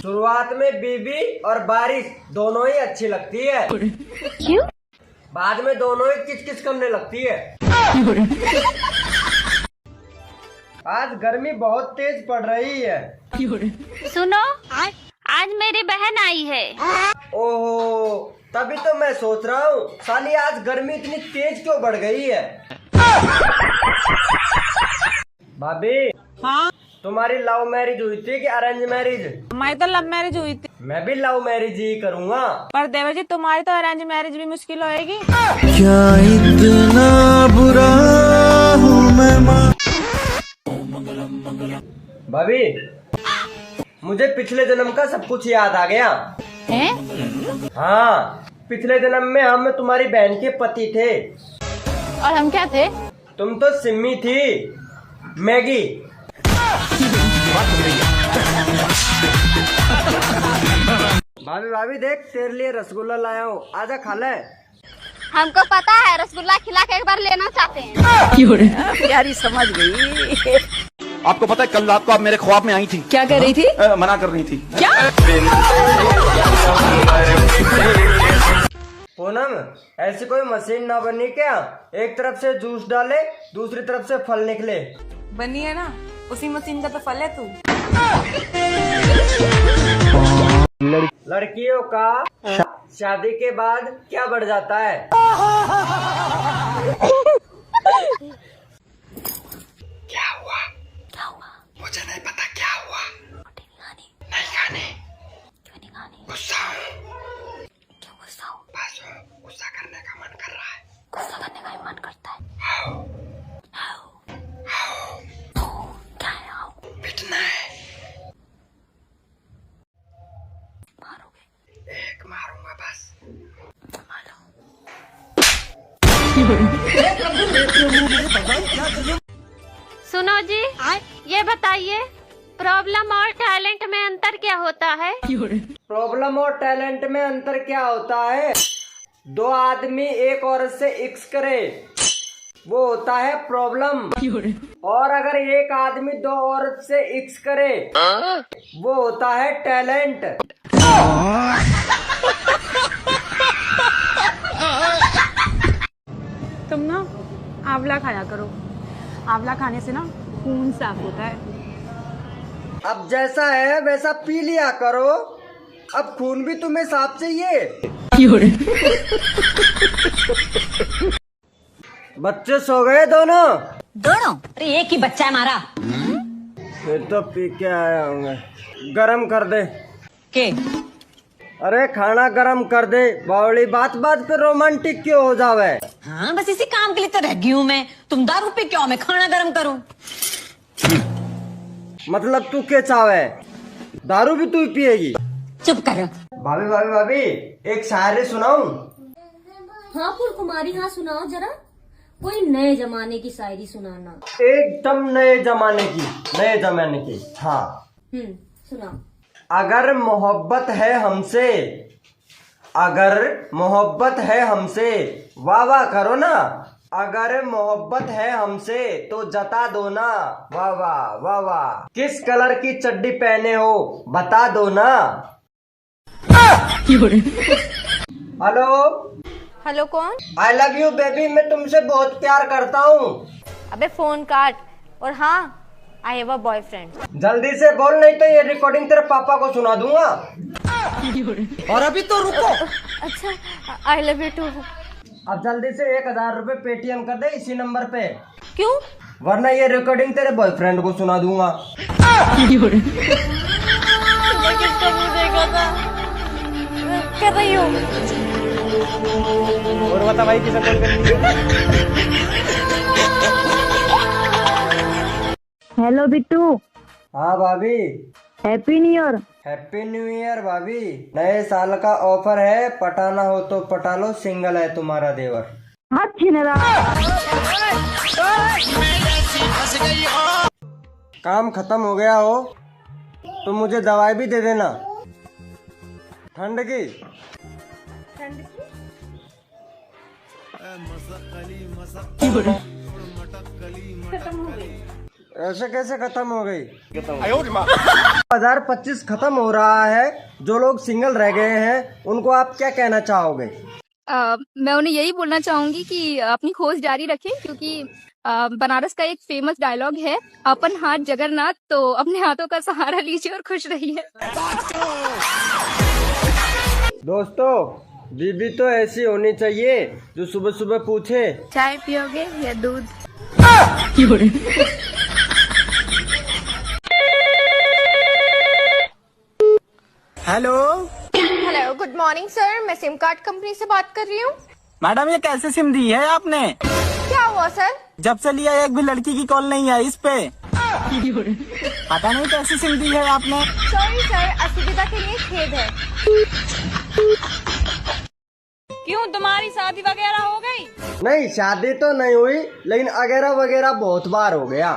शुरुआत में बीबी और बारिश दोनों ही अच्छी लगती है। क्यों? बाद में दोनों ही किच-किच करने लगती है। आज गर्मी बहुत तेज पड़ रही है। सुनो, आज मेरी बहन आई है। ओहो, तभी तो मैं सोच रहा हूँ साली आज गर्मी इतनी तेज क्यों बढ़ गई है। भाभी। हाँ, तुम्हारी लव मैरिज हुई थी कि अरेंज मैरिज? मैं तो लव मैरिज हुई थी। मैं भी लव मैरिज ही करूँगा। पर देवर जी तुम्हारी तो अरेंज मैरिज भी मुश्किल होएगी। क्या इतना बुरा हूँ मैं भाभी, मुझे पिछले जन्म का सब कुछ याद आ गया। हैं? हाँ, पिछले जन्म में हम तुम्हारी बहन के पति थे। और हम क्या थे? तुम तो सिम्मी थी, मैगी। भाभी भाभी देख, तेरे लिए रसगुल्ला लाया हूँ, आजा खा ले। हमको पता है, रसगुल्ला खिला के एक बार लेना चाहते हैं। यारी समझ गई। आपको पता है कल रात को आप मेरे ख्वाब में आई थी। क्या कर रही थी? मना कर रही थी। क्या? पूनम, ऐसी कोई मशीन ना बनी क्या? एक तरफ से जूस डाले, दूसरी तरफ से फल निकले। बनी है ना, उसी मशीन का तो फल है तू। लड़कियों का शादी के बाद क्या बढ़ जाता है? क्या हुआ? मुझे नहीं पता क्या हुआ। नहीं खाने। क्यों नहीं खानी? गुस्सा हूँ। क्यों गुस्सा हो? बस गुस्सा करने का मन कर रहा है। गुस्सा करने का ही मन करता है। आओ, क्या है? आओ। पिटना है। मारोगे? एक मारूंगा बस। सुनो जी, ये बताइए, प्रॉब्लम और टैलेंट में अंतर क्या होता है? प्रॉब्लम और टैलेंट में अंतर क्या होता है? दो आदमी एक औरत से इक्स करे, वो होता है प्रॉब्लम। और अगर एक आदमी दो औरत से इक्स करे, वो होता है टैलेंट। तुम ना आंवला खाया करो, आंवला खाने से ना खून साफ होता है। अब जैसा है वैसा पी लिया करो, अब खून भी तुम्हें साफ चाहिए। बच्चे सो गए दोनों? अरे एक ही बच्चा है हमारा। फिर तो पी के आया होंगे। गरम कर दे। के? अरे खाना गरम कर दे। बावली बात बात पे रोमांटिक क्यों हो जावे? हाँ, बस इसी काम के लिए तो रह गई हूँ मैं। तुम दारू पे क्यों, मैं खाना गरम करूँ? मतलब तू क्या चावे? दारू भी तू ही पिएगी? चुप कर। भाभी भाभी भाभी, एक शायरी सुनाऊं? हाँ कुमारी, हाँ सुनाओ जरा, कोई नए जमाने की शायरी सुनाना। एकदम नए जमाने की। हाँ सुनाओ। अगर मोहब्बत है हमसे, वाह वाह करो ना। अगर मोहब्बत है हमसे तो जता दो ना, वाह वाह वाह वाह। किस कलर की चड्डी पहने हो बता दो ना। हेलो, कौन? आई लव यू बेबी, मैं तुमसे बहुत प्यार करता हूँ। अबे फोन काट। और हाँ, आई हैव अ बॉयफ्रेंड। जल्दी से बोल, नहीं तो ये रिकॉर्डिंग तेरे पापा को सुना दूंगा। और अभी तो रुको। अच्छा, आई लव यू टू। अब जल्दी से 1000 रुपए पेटीएम कर दे इसी नंबर पे। क्यों? वरना ये रिकॉर्डिंग तेरे बॉयफ्रेंड को सुना दूंगा। किसका मुंह देखा था? कर रही हूँ। और बता भाई, किसे कॉल करनी है? हेलो बिट्टू। हाँ भाभी। Happy new year. Happy new year भाभी। नए साल का ऑफर है, पटाना हो तो पटा लो, सिंगल है तुम्हारा देवर। हाथ छीन रहा। काम खत्म हो गया हो तो मुझे दवाई भी दे देना, ठंड की। ऐसे कैसे खत्म हो गई? 2025 खत्म हो रहा है, जो लोग सिंगल रह गए हैं उनको आप क्या कहना चाहोगे? मैं उन्हें यही बोलना चाहूंगी कि अपनी खोज जारी रखें, क्योंकि बनारस का एक फेमस डायलॉग है, अपन हाथ जगन्नाथ, तो अपने हाथों का सहारा लीजिए और खुश रहिए। दोस्तों, बीबी तो ऐसी होनी चाहिए जो सुबह सुबह पूछे चाय पियोगे या दूध? Hello hello, good morning sir, मैं सिम कार्ड कंपनी से बात कर रही हूँ। मैडम, ये कैसे सिम दी है आपने? क्या हुआ सर? जब से लिया एक भी लड़की की कॉल नहीं आई इस पे। पता नहीं कैसी सिम दी है आपने। सॉरी सर, असुविधा के लिए खेद है। क्यों, तुम्हारी शादी वगैरह हो गई? नहीं, शादी तो नहीं हुई, लेकिन अगैरा वगैरह बहुत बार हो गया।